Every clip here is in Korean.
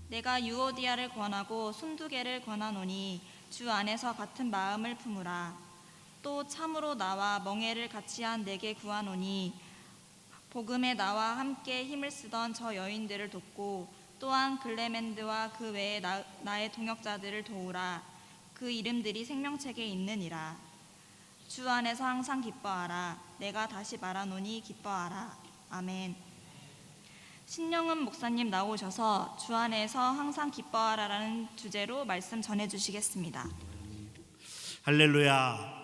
내가 유오디아를 권하고 순두개를 권하노니 주 안에서 같은 마음을 품으라. 또 참으로 나와 멍에를 같이 한 내게 구하노니 복음에 나와 함께 힘을 쓰던 저 여인들을 돕고 또한 글레멘드와 그 외에 나의 동역자들을 도우라. 그 이름들이 생명책에 있느니라. 주 안에서 항상 기뻐하라. 내가 다시 말하노니 기뻐하라. 아멘. 신영은 목사님 나오셔서 주 안에서 항상 기뻐하라라는 주제로 말씀 전해주시겠습니다. 할렐루야.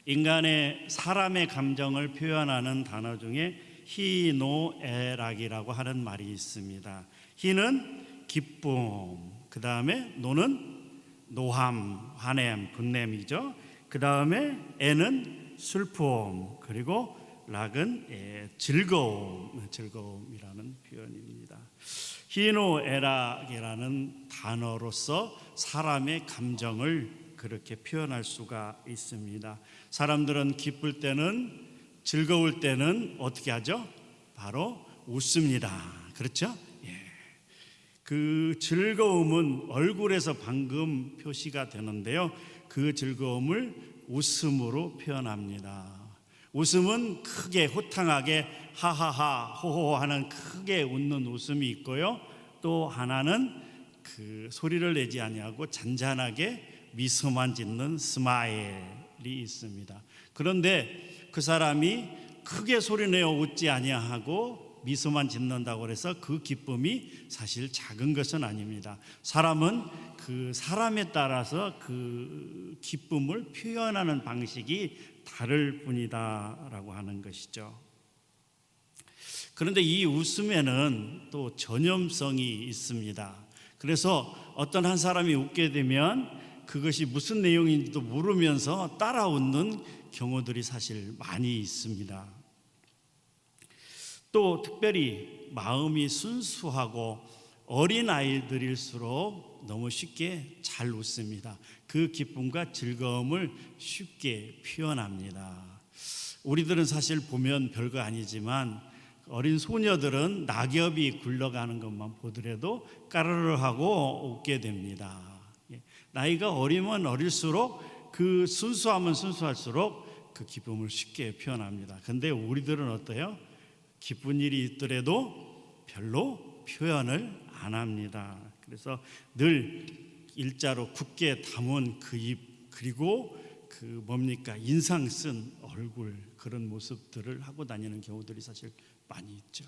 인간의 사람의 감정을 표현하는 단어 중에 희노애락이라고 하는 말이 있습니다. 희는 기쁨, 그 다음에 노는 노함, 화냄, 분냄이죠. 그 다음에 애는 슬픔, 그리고 락은 즐거움이라는 표현입니다. 희노애락이라는 단어로서 사람의 감정을 그렇게 표현할 수가 있습니다. 사람들은 기쁠 때는, 즐거울 때는 어떻게 하죠? 바로 웃습니다. 그렇죠? 예. 그 즐거움은 얼굴에서 방금 표시가 되는데요, 그 즐거움을 웃음으로 표현합니다. 웃음은 크게 호탕하게 하하하 호호 하는 크게 웃는 웃음이 있고요, 또 하나는 그 소리를 내지 아니하고 잔잔하게 미소만 짓는 스마일이 있습니다. 그런데 그 사람이 크게 소리내어 웃지 아니하고 미소만 짓는다고 해서 그 기쁨이 사실 작은 것은 아닙니다. 사람은 그 사람에 따라서 그 기쁨을 표현하는 방식이 다를 뿐이다라고 하는 것이죠. 그런데 이 웃음에는 또 전염성이 있습니다. 그래서 어떤 한 사람이 웃게 되면 그것이 무슨 내용인지도 모르면서 따라 웃는 경우들이 사실 많이 있습니다. 또 특별히 마음이 순수하고 어린 아이들일수록 너무 쉽게 잘 웃습니다. 그 기쁨과 즐거움을 쉽게 표현합니다. 우리들은 사실 보면 별거 아니지만 어린 소녀들은 낙엽이 굴러가는 것만 보더라도 까르르 하고 웃게 됩니다. 나이가 어리면 어릴수록 그 순수하면 순수할수록 그 기쁨을 쉽게 표현합니다. 그런데 우리들은 어때요? 기쁜 일이 있더라도 별로 표현을 안 합니다. 그래서 늘 일자로 굳게 담은 그 입, 그리고 그 뭡니까, 인상 쓴 얼굴, 그런 모습들을 하고 다니는 경우들이 사실 많이 있죠.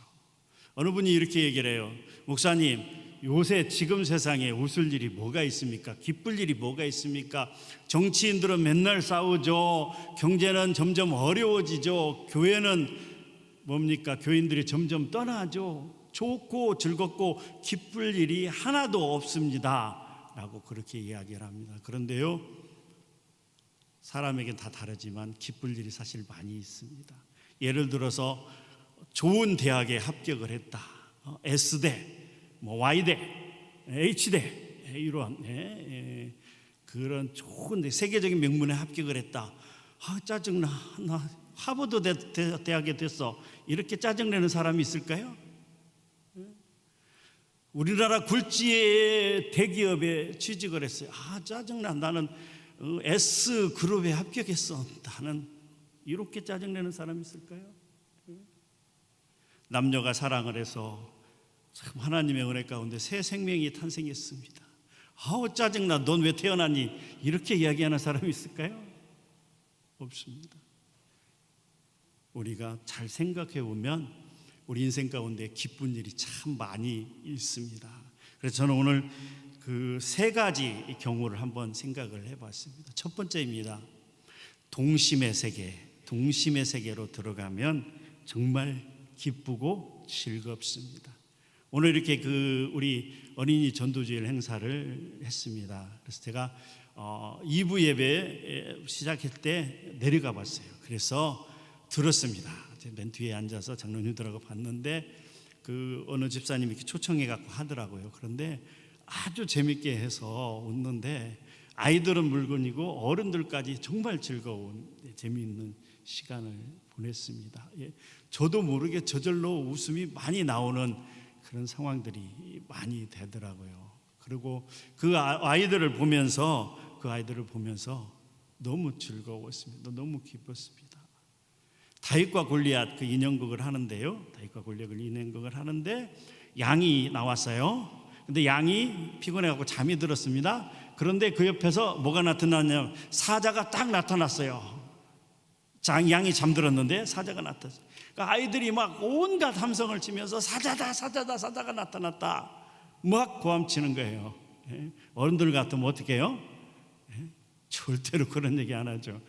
어느 분이 이렇게 얘기를 해요. 목사님, 요새 지금 세상에 웃을 일이 뭐가 있습니까? 기쁠 일이 뭐가 있습니까? 정치인들은 맨날 싸우죠. 경제는 점점 어려워지죠. 교회는 뭡니까? 교인들이 점점 떠나죠. 좋고 즐겁고 기쁠 일이 하나도 없습니다 라고 그렇게 이야기를 합니다. 그런데요, 사람에겐 다 다르지만 기쁠 일이 사실 많이 있습니다. 예를 들어서 좋은 대학에 합격을 했다. S대, Y대, H대, 이런 그런 좋은 세계적인 명문에 합격을 했다. 짜증나, 나 하버드 대학에 됐어. 이렇게 짜증내는 사람이 있을까요? 우리나라 굴지의 대기업에 취직을 했어요. 짜증나, 나는 S그룹에 합격했어. 나는 이렇게 짜증내는 사람이 있을까요? 남녀가 사랑을 해서 참 하나님의 은혜 가운데 새 생명이 탄생했습니다. 짜증나, 넌 왜 태어났니? 이렇게 이야기하는 사람이 있을까요? 없습니다. 우리가 잘 생각해 보면 우리 인생 가운데 기쁜 일이 참 많이 있습니다. 그래서 저는 오늘 그 세 가지 경우를 한번 생각을 해봤습니다. 첫 번째입니다. 동심의 세계, 동심의 세계로 들어가면 정말 기쁘고 즐겁습니다. 오늘 이렇게 우리 어린이 전도주일 행사를 했습니다. 그래서 제가 2부 예배 시작할 때 내려가 봤어요. 그래서 들었습니다. 제 맨 뒤에 앉아서 장로님들하고 봤는데 어느 집사님이 이렇게 초청해 갖고 하더라고요. 그런데 아주 재밌게 해서 웃는데 아이들은 물론이고 어른들까지 정말 즐거운 재미있는 시간을 보냈습니다. 저도 모르게 저절로 웃음이 많이 나오는 그런 상황들이 많이 되더라고요. 그리고 그 아이들을 보면서 너무 즐거웠습니다. 너무 기뻤습니다. 다윗과 골리앗 그 인형극을 하는데요. 다윗과 골리앗을 인형극을 하는데 양이 나왔어요. 근데 양이 피곤해갖고 잠이 들었습니다. 그런데 그 옆에서 뭐가 나타났냐면 사자가 딱 나타났어요. 양이 잠들었는데 사자가 나타났어요. 그러니까 아이들이 막 온갖 함성을 치면서 사자다, 사자다, 사자가 나타났다 막 고함치는 거예요. 어른들 같으면 어떻게 해요? 절대로 그런 얘기 안 하죠.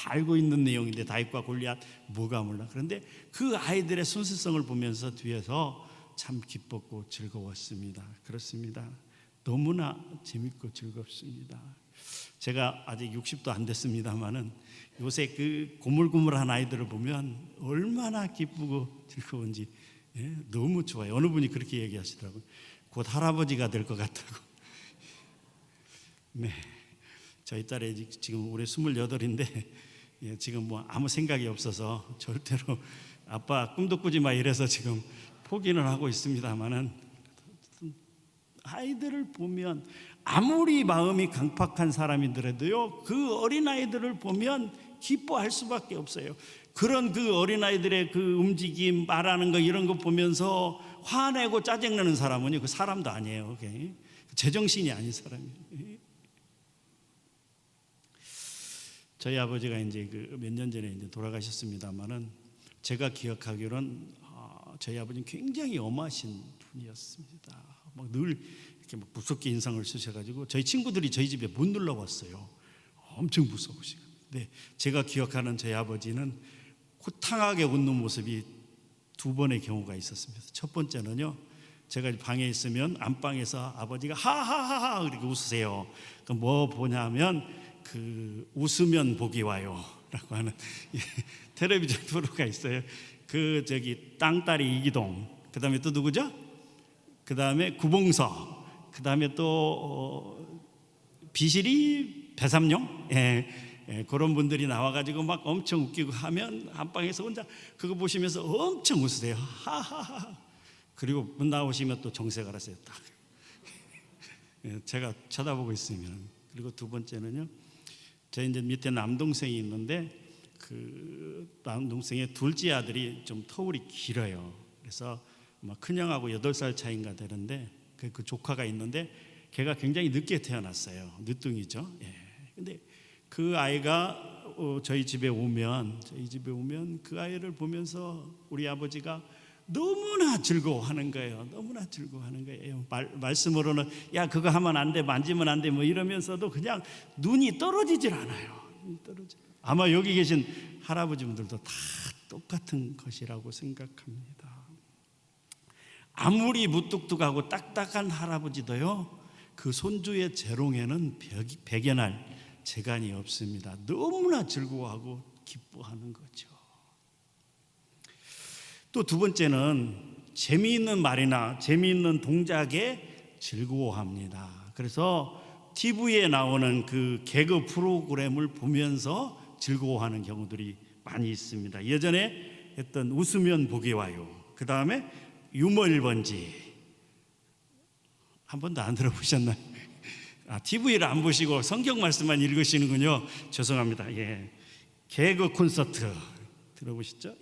알고 있는 내용인데 다윗과 골리앗 뭐가 몰라. 그런데 그 아이들의 순수성을 보면서 뒤에서 참 기뻤고 즐거웠습니다. 그렇습니다. 너무나 재밌고 즐겁습니다. 제가 아직 60도 안 됐습니다만은 요새 그 고물고물한 아이들을 보면 얼마나 기쁘고 즐거운지 너무 좋아요. 어느 분이 그렇게 얘기하시더라고요. 곧 할아버지가 될 것 같다고. 네, 저희 딸이 지금 올해 28인데 지금 뭐 아무 생각이 없어서 절대로 아빠 꿈도 꾸지 마 이래서 지금 포기는 하고 있습니다만은 아이들을 보면 아무리 마음이 강팍한 사람이더라도요 그 어린아이들을 보면 기뻐할 수밖에 없어요. 그런 그 어린아이들의 그 움직임 말하는 거 이런 거 보면서 화내고 짜증내는 사람은요 그 사람도 아니에요. 제정신이 아닌 사람이에요. 저희 아버지가 이제 그 몇 년 전에 이제 돌아가셨습니다만은 제가 기억하기로는 저희 아버지는 굉장히 엄하신 분이었습니다. 막 늘 이렇게 막 무섭게 인상을 쓰셔가지고 저희 친구들이 저희 집에 못 놀러 왔어요. 엄청 무서우시고. 근데 제가 기억하는 저희 아버지는 호탕하게 웃는 모습이 2번의 경우가 있었습니다. 첫 번째는요, 제가 방에 있으면 안방에서 아버지가 하하하하 이렇게 웃으세요. 그럼 뭐 보냐면 그 웃으면 복이 와요라고 하는 텔레비전 프로가 있어요. 그 저기 땅딸이 이기동, 그 다음에 또 누구죠? 그 다음에 구봉서, 그 다음에 또 비실이 배삼룡, 그런 분들이 나와가지고 막 엄청 웃기고 하면 안방에서 혼자 그거 보시면서 엄청 웃으세요. 하하하. 그리고 문 나오시면 또 정색을 하세요. 딱. 제가 쳐다보고 있으면. 그리고 두 번째는요, 제 이제 밑에 남동생이 있는데 그 남동생의 둘째 아들이 좀 터울이 길어요. 그래서 큰형하고 8살 차이인가 되는데 그 조카가 있는데 걔가 굉장히 늦게 태어났어요. 늦둥이죠. 근데 그 아이가 저희 집에 오면 그 아이를 보면서 우리 아버지가 너무나 즐거워하는 거예요. 너무나 즐거워하는 거예요. 말씀으로는 야 그거 하면 안 돼, 만지면 안 돼 뭐 이러면서도 그냥 눈이 떨어지질 않아요. 아마 여기 계신 할아버지분들도 다 똑같은 것이라고 생각합니다. 아무리 무뚝뚝하고 딱딱한 할아버지도요 그 손주의 재롱에는 백여날 재간이 없습니다. 너무나 즐거워하고 기뻐하는 거죠. 또 두 번째는 재미있는 말이나 재미있는 동작에 즐거워합니다. 그래서 TV에 나오는 그 개그 프로그램을 보면서 즐거워하는 경우들이 많이 있습니다. 예전에 했던 웃으면 복이 와요. 그 다음에 유머 1번지 한 번도 안 들어보셨나요? TV를 안 보시고 성경 말씀만 읽으시는군요. 죄송합니다. 개그 콘서트 들어보셨죠?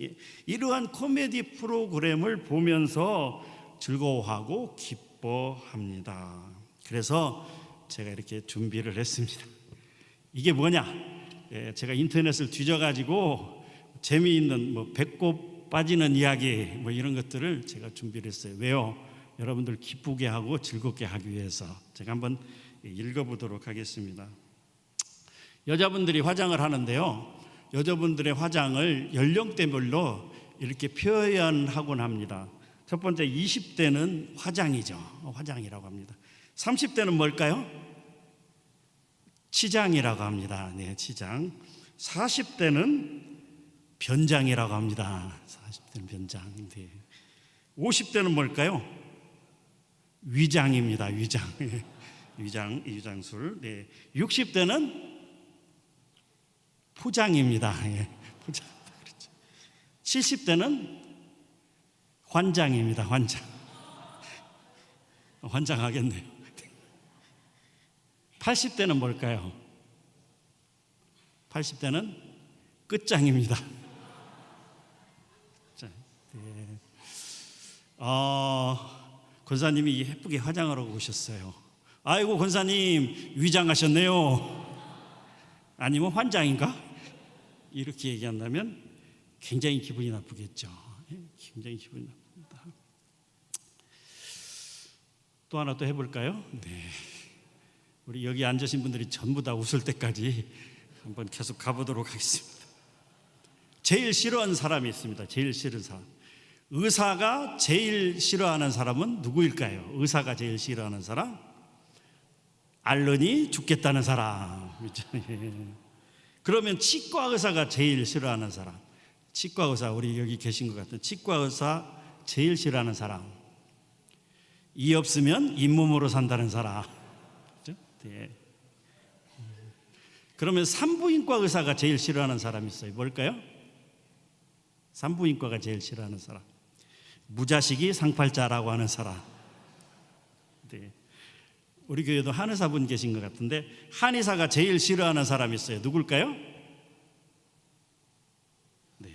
이러한 코미디 프로그램을 보면서 즐거워하고 기뻐합니다. 그래서 제가 이렇게 준비를 했습니다. 이게 뭐냐? 제가 인터넷을 뒤져가지고 재미있는 뭐 배꼽 빠지는 이야기 뭐 이런 것들을 제가 준비를 했어요. 왜요? 여러분들 기쁘게 하고 즐겁게 하기 위해서 제가 한번 읽어보도록 하겠습니다. 여자분들이 화장을 하는데요, 여자분들의 화장을 연령대별로 이렇게 표현하곤 합니다. 첫 번째 20대는 화장이죠. 화장이라고 합니다. 30대는 뭘까요? 치장이라고 합니다. 네, 치장. 40대는 변장이라고 합니다. 40대는 변장. 네. 50대는 뭘까요? 위장입니다. 위장. 위장술. 네. 60대는 포장입니다. 포장. 그렇죠. 70대는 환장입니다. 환장. 환장하겠네요. 80대는 뭘까요? 80대는 끝장입니다. 자, 네. 권사님이 예쁘게 화장을 하고 오셨어요. 아이고 권사님 위장하셨네요. 아니면 환장인가? 이렇게 얘기한다면 굉장히 기분이 나쁘겠죠. 굉장히 기분이 나쁩니다. 또 하나 또 해볼까요? 네. 우리 여기 앉으신 분들이 전부 다 웃을 때까지 한번 계속 가보도록 하겠습니다. 제일 싫어하는 사람이 있습니다. 제일 싫은 사람. 의사가 제일 싫어하는 사람은 누구일까요? 의사가 제일 싫어하는 사람? 앓으니 죽겠다는 사람. 그러면 치과 의사가 제일 싫어하는 사람. 치과 의사, 우리 여기 계신 것 같은 치과 의사 제일 싫어하는 사람. 이 없으면 잇몸으로 산다는 사람. 네. 그러면 산부인과 의사가 제일 싫어하는 사람이 있어요. 뭘까요? 산부인과가 제일 싫어하는 사람. 무자식이 상팔자라고 하는 사람. 네. 우리 교회도 한의사분 계신 것 같은데 한의사가 제일 싫어하는 사람이 있어요. 누굴까요? 네.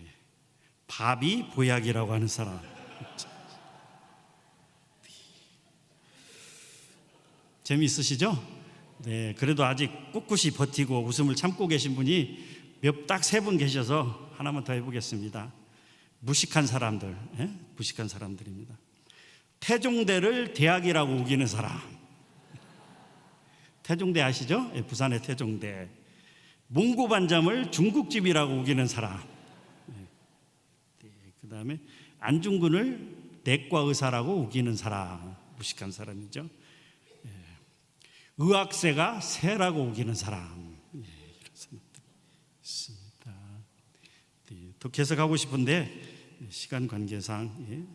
밥이 보약이라고 하는 사람. 재미있으시죠? 네, 그래도 아직 꿋꿋이 버티고 웃음을 참고 계신 분이 딱 3분 계셔서 하나만 더 해보겠습니다. 무식한 사람들, 무식한 사람들입니다. 태종대를 대학이라고 우기는 사람. 태종대 아시죠? 부산의 태종대. 몽고반점을 중국집이라고 우기는 사람. 그 다음에 안중근을 내과의사라고 우기는 사람. 무식한 사람이죠. 의학세가 새라고 우기는 사람. 이런 사람들 있습니다. 더 계속하고 싶은데 시간 관계상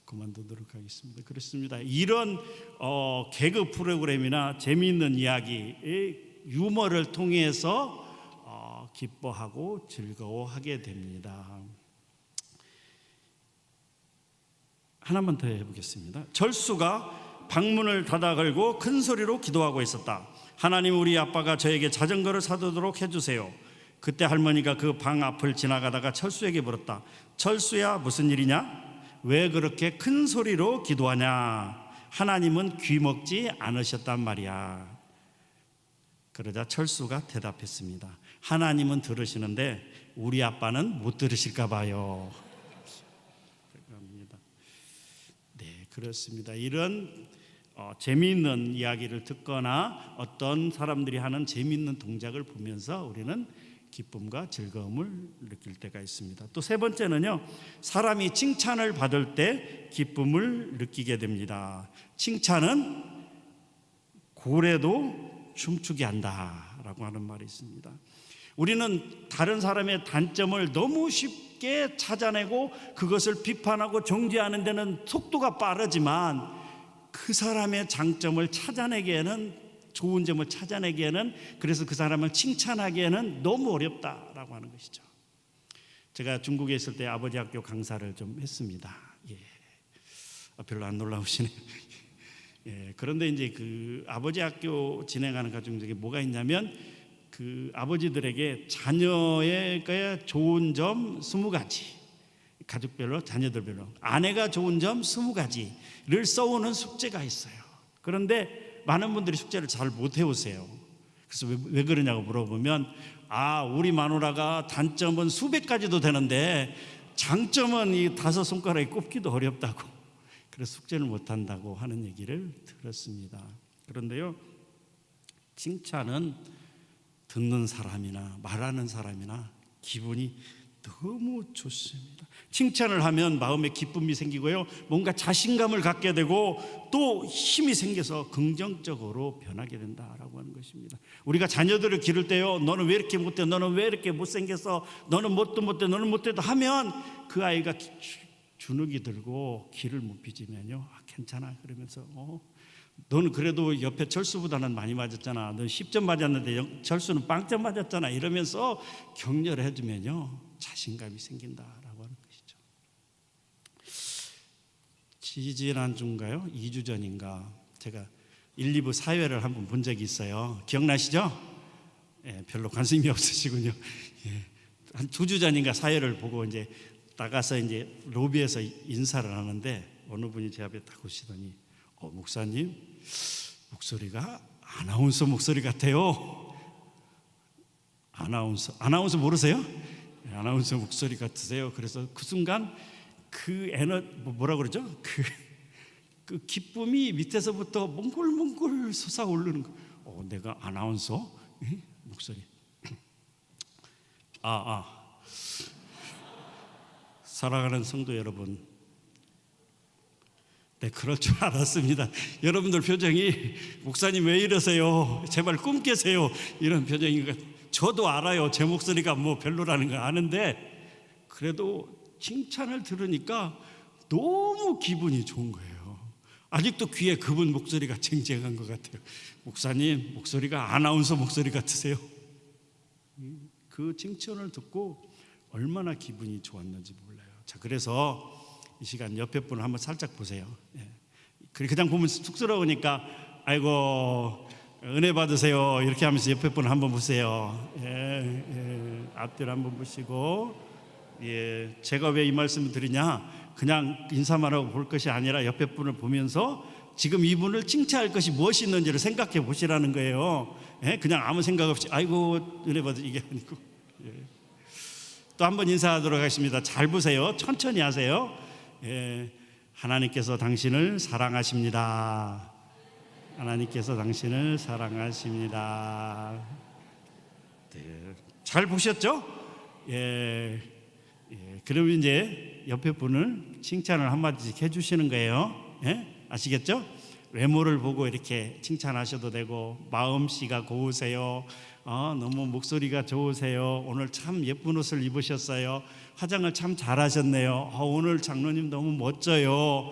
그만두도록 하겠습니다. 그렇습니다. 이런 개그 프로그램이나 재미있는 이야기, 유머를 통해서 기뻐하고 즐거워하게 됩니다. 하나만 더 해보겠습니다. 절수가 방문을 닫아 걸고 큰 소리로 기도하고 있었다. 하나님, 우리 아빠가 저에게 자전거를 사두도록 해주세요. 그때 할머니가 그 방 앞을 지나가다가 철수에게 물었다. 철수야, 무슨 일이냐? 왜 그렇게 큰 소리로 기도하냐? 하나님은 귀먹지 않으셨단 말이야. 그러자 철수가 대답했습니다. 하나님은 들으시는데 우리 아빠는 못 들으실까 봐요. 네, 그렇습니다. 이런 재미있는 이야기를 듣거나 어떤 사람들이 하는 재미있는 동작을 보면서 우리는 기쁨과 즐거움을 느낄 때가 있습니다. 또 3번째는요, 사람이 칭찬을 받을 때 기쁨을 느끼게 됩니다. 칭찬은 고래도 춤추게 한다라고 하는 말이 있습니다. 우리는 다른 사람의 단점을 너무 쉽게 찾아내고 그것을 비판하고 정죄하는 데는 속도가 빠르지만 그 사람의 장점을 찾아내기에는, 좋은 점을 찾아내기에는, 그래서 그 사람을 칭찬하기에는 너무 어렵다라고 하는 것이죠. 제가 중국에 있을 때 아버지 학교 강사를 좀 했습니다. 별로 안 놀라우시네요. 그런데 이제 그 아버지 학교 진행하는 과정 중에 뭐가 있냐면 그 아버지들에게 자녀의 좋은 점 20가지, 가족별로, 자녀들별로 아내가 좋은 점 20가지를 써오는 숙제가 있어요. 그런데 많은 분들이 숙제를 잘 못 해오세요. 그래서 왜 그러냐고 물어보면, 우리 마누라가 단점은 수백 가지도 되는데 장점은 이 5손가락에 꼽기도 어렵다고, 그래서 숙제를 못 한다고 하는 얘기를 들었습니다. 그런데요, 칭찬은 듣는 사람이나 말하는 사람이나 기분이 너무 좋습니다. 칭찬을 하면 마음에 기쁨이 생기고요, 뭔가 자신감을 갖게 되고 또 힘이 생겨서 긍정적으로 변하게 된다라고 하는 것입니다. 우리가 자녀들을 기를 때요, 너는 왜 이렇게 못해, 너는 왜 이렇게 못생겼어, 너는 뭣도 못해, 너는 못해도 하면 그 아이가 주눅이 들고 기를 못 빚으면요, 괜찮아 그러면서 너는 그래도 옆에 철수보다는 많이 맞았잖아, 넌 10점 맞았는데 철수는 0점 맞았잖아, 이러면서 격려를 해주면요, 자신감이 생긴다라고 하는 것이죠. 지지난주인가요? 2주 전인가 제가 1, 2부 사회를 한번 본 적이 있어요. 기억나시죠? 예, 별로 관심이 없으시군요. 예, 한 2주 전인가 사회를 보고 이제 나가서 이제 로비에서 인사를 하는데 어느 분이 제 앞에 딱 오시더니 목사님 목소리가 아나운서 목소리 같아요. 아나운서 모르세요? 네, 아나운서 목소리 같으세요. 그래서 그 순간 그 뭐라 그러죠? 그 기쁨이 밑에서부터 몽골몽골 솟아오르는 거. 내가 아나운서 목소리. 사랑하는 성도 여러분, 네, 그럴 줄 알았습니다. 여러분들 표정이 목사님 왜 이러세요? 제발 꿈 깨세요. 이런 표정이니까 저도 알아요. 제 목소리가 뭐 별로라는 거 아는데 그래도 칭찬을 들으니까 너무 기분이 좋은 거예요. 아직도 귀에 그분 목소리가 쟁쟁한 것 같아요. 목사님 목소리가 아나운서 목소리 같으세요. 그 칭찬을 듣고 얼마나 기분이 좋았는지 몰라요. 자, 그래서 이 시간 옆에 분을 한번 살짝 보세요. 예. 그냥 보면 쑥스러우니까 아이고 은혜 받으세요 이렇게 하면서 옆에 분을 한번 보세요. 앞뒤를 한번 보시고, 제가 왜 이 말씀을 드리냐, 그냥 인사만 하고 볼 것이 아니라 옆에 분을 보면서 지금 이분을 칭찬할 것이 무엇이 있는지를 생각해 보시라는 거예요. 그냥 아무 생각 없이 아이고 은혜 받으 이게 아니고. 또 한 번 인사하도록 하겠습니다. 잘 보세요. 천천히 하세요. 하나님께서 당신을 사랑하십니다. 하나님께서 당신을 사랑하십니다. 네, 잘 보셨죠? 그럼 이제 옆에 분을 칭찬을 한마디씩 해주시는 거예요. 아시겠죠? 외모를 보고 이렇게 칭찬하셔도 되고, 마음씨가 고우세요. 너무 목소리가 좋으세요. 오늘 참 예쁜 옷을 입으셨어요. 화장을 참 잘하셨네요. 오늘 장로님 너무 멋져요.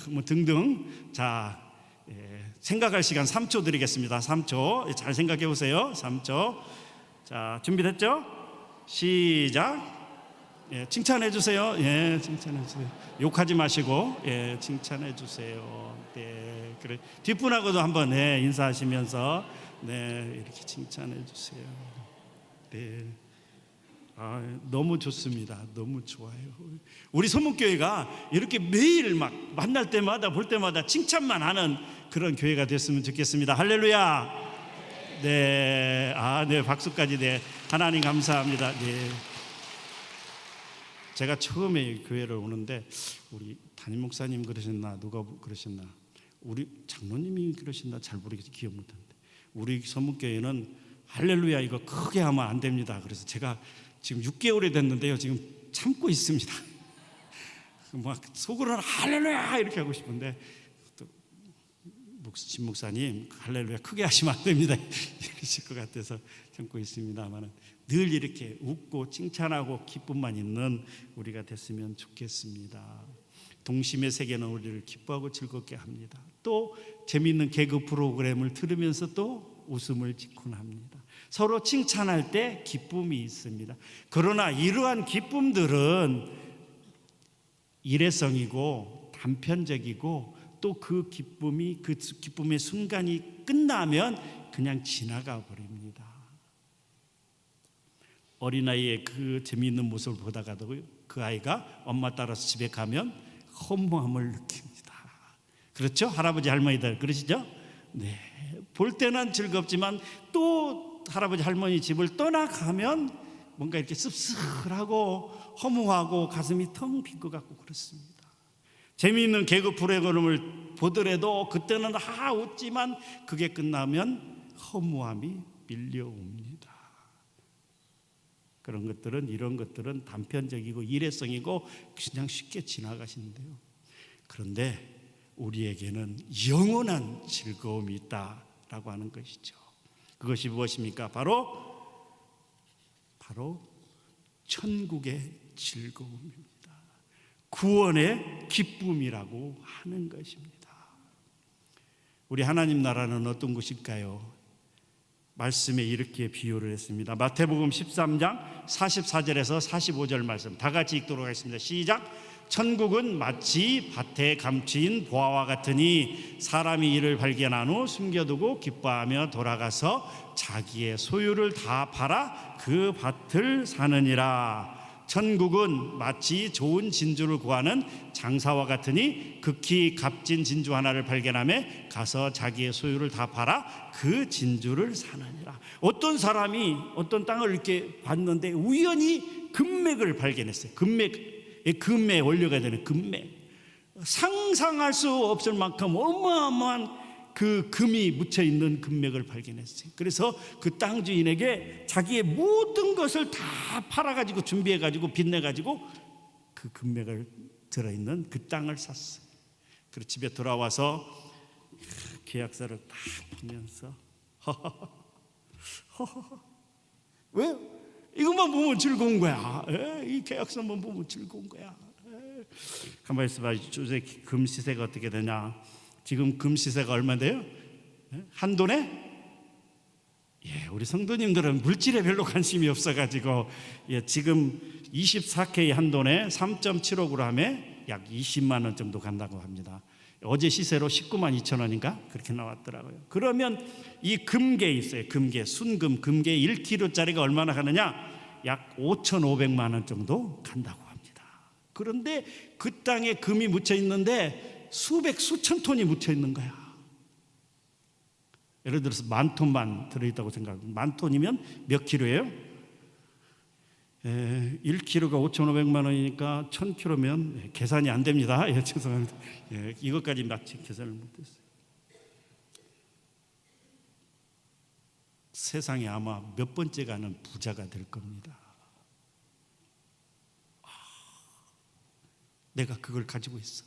뭐 등등. 자, 생각할 시간 3초 드리겠습니다. 3초. 잘 생각해 보세요. 3초. 자, 준비됐죠? 시작. 칭찬해 주세요. 칭찬해 주세요. 욕하지 마시고 칭찬해 주세요. 네, 그래. 뒷분하고도 한번 인사하시면서 이렇게 칭찬해 주세요. 네. 너무 좋습니다. 너무 좋아요. 우리 소문교회가 이렇게 매일 막 만날 때마다 볼 때마다 칭찬만 하는 그런 교회가 됐으면 좋겠습니다. 할렐루야. 네, 박수까지. 네, 하나님 감사합니다. 네. 제가 처음에 교회를 오는데 우리 담임 목사님 그러셨나 누가 그러셨나, 우리 장로님이 그러셨나 잘 모르겠어요. 기억 못하는데 우리 서문교회는 할렐루야 이거 크게 하면 안 됩니다. 그래서 제가 지금 6개월이 됐는데요, 지금 참고 있습니다. 막 속으로는 할렐루야 이렇게 하고 싶은데 또 진 목사님 할렐루야 크게 하시면 안 됩니다 이러실 것 같아서 참고 있습니다만, 늘 이렇게 웃고 칭찬하고 기쁨만 있는 우리가 됐으면 좋겠습니다. 동심의 세계는 우리를 기뻐하고 즐겁게 합니다. 또 재미있는 개그 프로그램을 들으면서 또 웃음을 짓곤 합니다. 서로 칭찬할 때 기쁨이 있습니다. 그러나 이러한 기쁨들은 일회성이고 단편적이고, 또 그 기쁨의 순간이 끝나면 그냥 지나가 버립니다. 어린아이의 그 재미있는 모습을 보다가도 그 아이가 엄마 따라서 집에 가면 허무함을 느낍니다. 그렇죠? 할아버지 할머니들 그러시죠? 네, 볼 때는 즐겁지만 또 할아버지 할머니 집을 떠나가면 뭔가 이렇게 씁쓸하고 허무하고 가슴이 텅 빈 것 같고 그렇습니다. 재미있는 개그 프로그램을 보더라도 그때는 웃지만 그게 끝나면 허무함이 밀려옵니다. 이런 것들은 단편적이고 일회성이고 그냥 쉽게 지나가시는데요. 그런데 우리에게는 영원한 즐거움이 있다라고 하는 것이죠. 그것이 무엇입니까? 바로 천국의 즐거움입니다. 구원의 기쁨이라고 하는 것입니다. 우리 하나님 나라는 어떤 곳일까요? 말씀에 이렇게 비유를 했습니다. 마태복음 13장 44절에서 45절 말씀 다 같이 읽도록 하겠습니다. 시작. 천국은 마치 밭에 감추인 보화와 같으니 사람이 이를 발견한 후 숨겨두고 기뻐하며 돌아가서 자기의 소유를 다 팔아 그 밭을 사느니라. 천국은 마치 좋은 진주를 구하는 장사와 같으니 극히 값진 진주 하나를 발견하며 가서 자기의 소유를 다 팔아 그 진주를 사느니라. 어떤 사람이 어떤 땅을 이렇게 봤는데 우연히 금맥을 발견했어요. 금의 원료가 되는 금맥. 상상할 수 없을 만큼 어마어마한 그 금이 묻혀 있는 금맥을 발견했어요. 그래서 그 땅 주인에게 자기의 모든 것을 다 팔아가지고 준비해가지고 빚내가지고 그 금맥을 들어있는 그 땅을 샀어요. 그리고 집에 돌아와서 계약서를 딱 보면서 왜? 이것만 보면 즐거운 거야. 이 계약서만 보면 즐거운 거야. 가만히 있어봐. 요새 금 시세가 어떻게 되냐? 지금 금 시세가 얼마 돼요? 한 돈에? 우리 성도님들은 물질에 별로 관심이 없어가지고 지금 24K 한 돈에 3.75g에 약 20만 원 정도 간다고 합니다. 어제 시세로 19만 2천 원인가 그렇게 나왔더라고요. 그러면 이 금괴 있어요. 금괴, 순금, 금괴 1kg짜리가 얼마나 가느냐? 약 5,500만 원 정도 간다고 합니다. 그런데 그 땅에 금이 묻혀 있는데 수천 톤이 묻혀 있는 거야. 예를 들어서 10,000톤만 들어있다고 생각하면 10,000톤이면 몇 킬로예요? 1kg가 5,500만 원이니까 1,000kg면 계산이 안 됩니다. 죄송합니다. 이것까지 마치 계산을 못했어요. 세상에 아마 몇 번째 가는 부자가 될 겁니다. 내가 그걸 가지고 있어.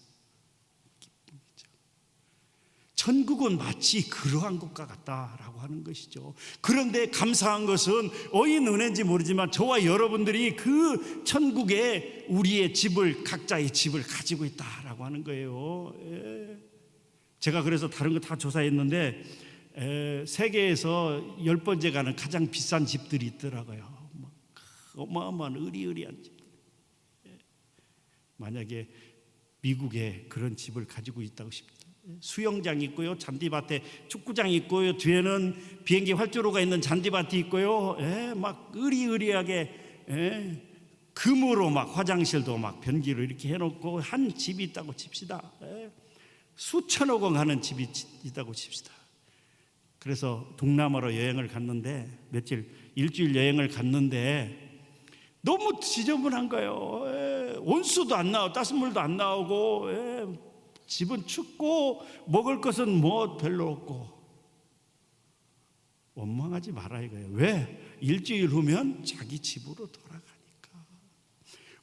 천국은 마치 그러한 것과 같다라고 하는 것이죠. 그런데 감사한 것은 어인 은혜인지 모르지만 저와 여러분들이 그 천국에 우리의 집을, 각자의 집을 가지고 있다라고 하는 거예요. 제가 그래서 다른 거 다 조사했는데 세계에서 10번째 가는 가장 비싼 집들이 있더라고요. 어마어마한 의리의리한 집들. 만약에 미국에 그런 집을 가지고 있다고 싶다. 수영장 있고요, 잔디밭에 축구장 있고요, 뒤에는 비행기 활주로가 있는 잔디밭이 있고요, 막 의리의리하게 금으로 막 화장실도 막 변기로 이렇게 해놓고 한 집이 있다고 칩시다. 수천억 원 하는 집이 있다고 칩시다. 그래서 동남아로 여행을 갔는데 일주일 여행을 갔는데 너무 지저분한 거예요. 온수도 안 나오고 따뜻물도 안 나오고 집은 춥고 먹을 것은 뭐 별로 없고 원망하지 말아 이거예요. 왜? 일주일 후면 자기 집으로 돌아가니까.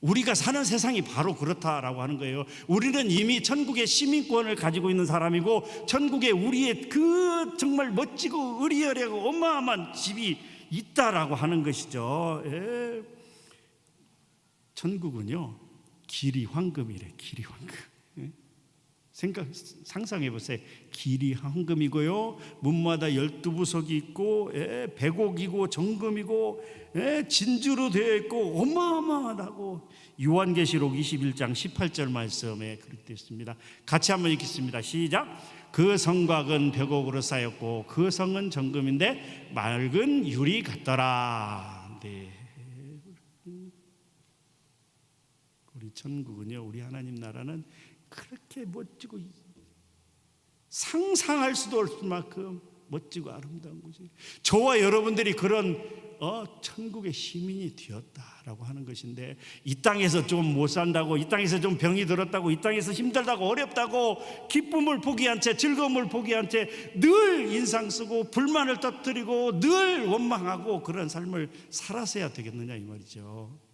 우리가 사는 세상이 바로 그렇다라고 하는 거예요. 우리는 이미 천국의 시민권을 가지고 있는 사람이고 천국에 우리의 그 정말 멋지고 의리여리하고 어마어마한 집이 있다라고 하는 것이죠. 천국은요 길이 황금이래. 길이 황금. 상상해 보세요. 길이 황금이고요, 문마다 12부석이 있고, 백옥이고 정금이고, 진주로 되어 있고 어마어마하다고 요한계시록 21장 18절 말씀에 그렇게 되어 있습니다. 같이 한번 읽겠습니다. 시작. 그 성곽은 백옥으로 쌓였고 그 성은 정금인데 맑은 유리 같더라. 네. 우리 천국은요, 우리 하나님 나라는 그렇게 멋지고 상상할 수도 없을 만큼 멋지고 아름다운 곳이, 저와 여러분들이 그런 천국의 시민이 되었다라고 하는 것인데, 이 땅에서 좀 못 산다고, 이 땅에서 좀 병이 들었다고, 이 땅에서 힘들다고, 어렵다고, 기쁨을 포기한 채, 즐거움을 포기한 채 늘 인상 쓰고 불만을 터뜨리고 늘 원망하고 그런 삶을 살아서야 되겠느냐 이 말이죠.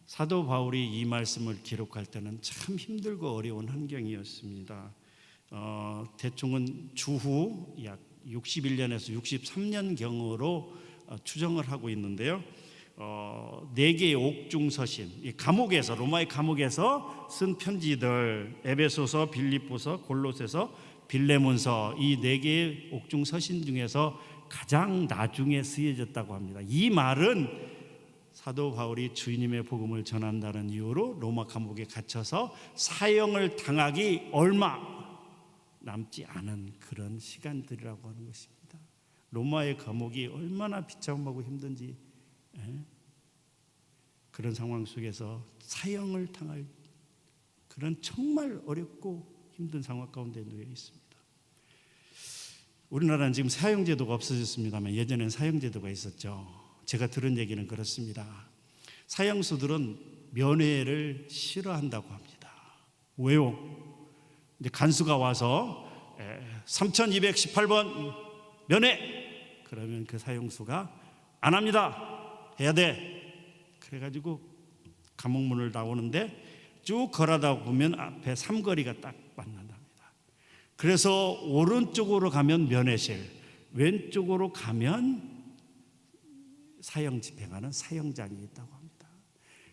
사도 바울이 이 말씀을 기록할 때는 참 힘들고 어려운 환경이었습니다. 대충은 주후 약 61년에서 63년경으로 추정을 하고 있는데요. 4개의 옥중서신, 감옥에서, 로마의 감옥에서 쓴 편지들, 에베소서, 빌립보서, 골로새서, 빌레몬서, 이 4개의 옥중서신 중에서 가장 나중에 쓰여졌다고 합니다. 이 말은 사도 바울이 주님의 복음을 전한다는 이유로 로마 감옥에 갇혀서 사형을 당하기 얼마 남지 않은 그런 시간들이라고 하는 것입니다. 로마의 감옥이 얼마나 비참하고 힘든지, 그런 상황 속에서 사형을 당할 그런 정말 어렵고 힘든 상황 가운데 놓여 있습니다. 우리나라는 지금 사형제도가 없어졌습니다만 예전에는 사형제도가 있었죠. 제가 들은 얘기는 그렇습니다. 사형수들은 면회를 싫어한다고 합니다. 왜요? 이제 간수가 와서 3218번 면회, 그러면 그 사형수가 안 합니다, 해야 돼. 그래가지고 감옥문을 나오는데 쭉 걸어다 보면 앞에 삼거리가 딱 만난답니다. 그래서 오른쪽으로 가면 면회실, 왼쪽으로 가면 사형 집행하는 사형장이 있다고 합니다.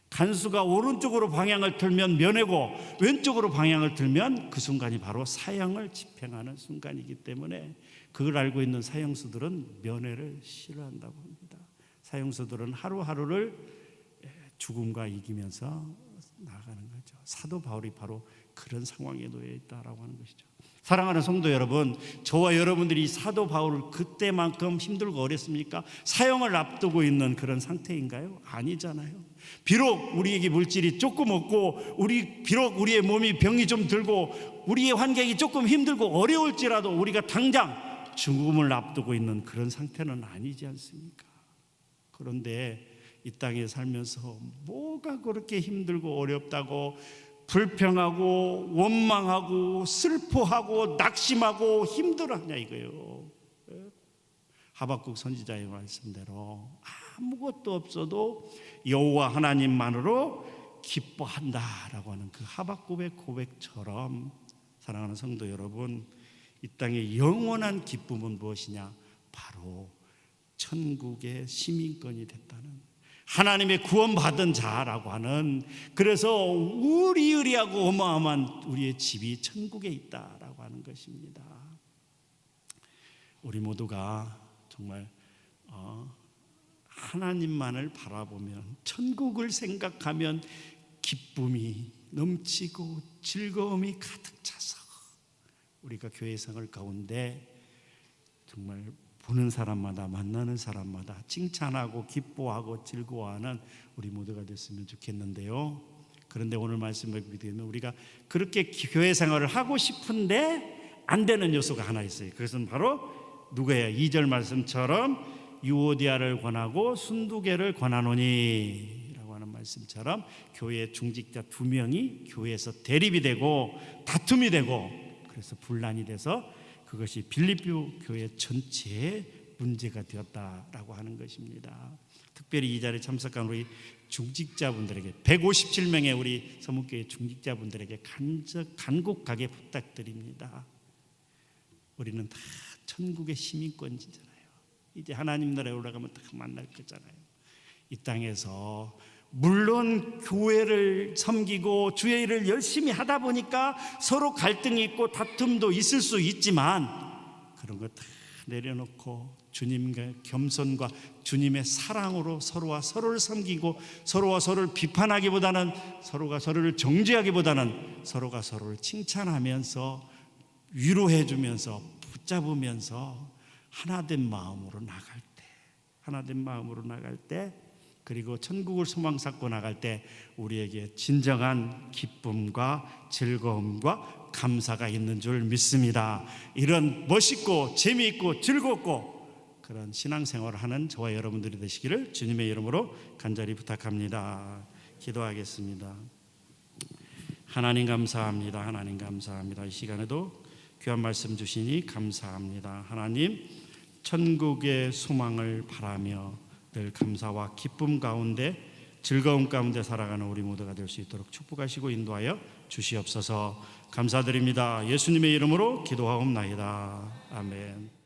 간수가 오른쪽으로 방향을 틀면 면회고 왼쪽으로 방향을 틀면 그 순간이 바로 사형을 집행하는 순간이기 때문에 그걸 알고 있는 사형수들은 면회를 싫어한다고 합니다. 사형수들은 하루하루를 죽음과 이기면서 나아가는 거죠. 사도 바울이 바로 그런 상황에 놓여 있다라고 하는 것이죠. 사랑하는 성도 여러분, 저와 여러분들이 사도 바울을 그때만큼 힘들고 어렵습니까? 사형을 앞두고 있는 그런 상태인가요? 아니잖아요. 비록 우리에게 물질이 조금 없고 비록 우리의 몸이 병이 좀 들고 우리의 환경이 조금 힘들고 어려울지라도 우리가 당장 죽음을 앞두고 있는 그런 상태는 아니지 않습니까? 그런데 이 땅에 살면서 뭐가 그렇게 힘들고 어렵다고 불평하고 원망하고 슬퍼하고 낙심하고 힘들어하냐 이거예요. 하박국 선지자의 말씀대로 아무것도 없어도 여호와 하나님만으로 기뻐한다라고 하는 그 하박국의 고백처럼, 사랑하는 성도 여러분, 이 땅의 영원한 기쁨은 무엇이냐? 바로 천국의 시민권이 됐다는, 하나님의 구원받은 자라고 하는, 그래서 우리의리하고 어마어마한 우리의 집이 천국에 있다라고 하는 것입니다. 우리 모두가 정말 하나님만을 바라보면, 천국을 생각하면 기쁨이 넘치고 즐거움이 가득 차서 우리가 교회 생활 가운데 정말 보는 사람마다 만나는 사람마다 칭찬하고 기뻐하고 즐거워하는 우리 모두가 됐으면 좋겠는데요. 그런데 오늘 말씀을 보게 되면 우리가 그렇게 교회 생활을 하고 싶은데 안 되는 요소가 하나 있어요. 그것은 바로 누구예요? 2절 말씀처럼 유오디아를 권하고 순두개를 권하노니 라고 하는 말씀처럼 교회 중직자 2명이 교회에서 대립이 되고 다툼이 되고, 그래서 분란이 돼서 그것이 빌립보 교회 전체의 문제가 되었다라고 하는 것입니다. 특별히 이 자리에 참석한 우리 중직자분들에게, 157명의 우리 서문교회 중직자분들에게 간곡하게 부탁드립니다. 우리는 다 천국의 시민권이잖아요. 이제 하나님 나라에 올라가면 다 만날 거잖아요. 이 땅에서 물론 교회를 섬기고 주의 일을 열심히 하다 보니까 서로 갈등이 있고 다툼도 있을 수 있지만, 그런 거 다 내려놓고 주님과 겸손과 주님의 사랑으로 서로와 서로를 섬기고 서로와 서로를 비판하기보다는, 서로가 서로를 정죄하기보다는 서로가 서로를 칭찬하면서 위로해주면서 붙잡으면서 하나된 마음으로 나갈 때, 그리고 천국을 소망 쌓고 나갈 때 우리에게 진정한 기쁨과 즐거움과 감사가 있는 줄 믿습니다. 이런 멋있고 재미있고 즐겁고 그런 신앙생활을 하는 저와 여러분들이 되시기를 주님의 이름으로 간절히 부탁합니다. 기도하겠습니다. 하나님 감사합니다. 하나님 감사합니다. 이 시간에도 귀한 말씀 주시니 감사합니다. 하나님, 천국의 소망을 바라며 늘 감사와 기쁨 가운데 즐거움 가운데 살아가는 우리 모두가 될 수 있도록 축복하시고 인도하여 주시옵소서. 감사드립니다. 예수님의 이름으로 기도하옵나이다. 아멘.